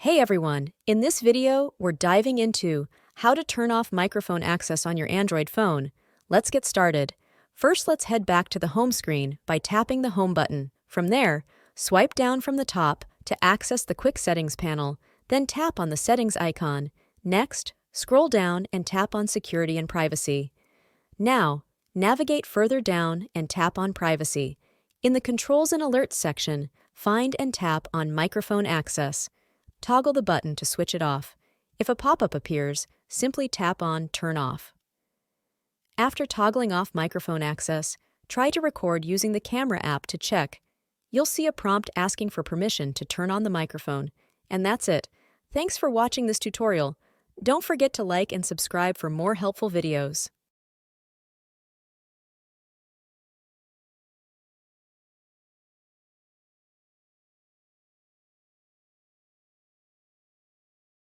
Hey everyone, in this video, we're diving into how to turn off microphone access on your Android phone. Let's get started. First, let's head back to the home screen by tapping the home button. From there, swipe down from the top to access the quick settings panel, then tap on the settings icon. Next, scroll down and tap on security and privacy. Now, navigate further down and tap on privacy. In the controls and alerts section, find and tap on microphone access. Toggle the button to switch it off. If a pop-up appears, simply tap on Turn Off. After toggling off microphone access, try to record using the camera app to check. You'll see a prompt asking for permission to turn on the microphone. And that's it. Thanks for watching this tutorial. Don't forget to like and subscribe for more helpful videos.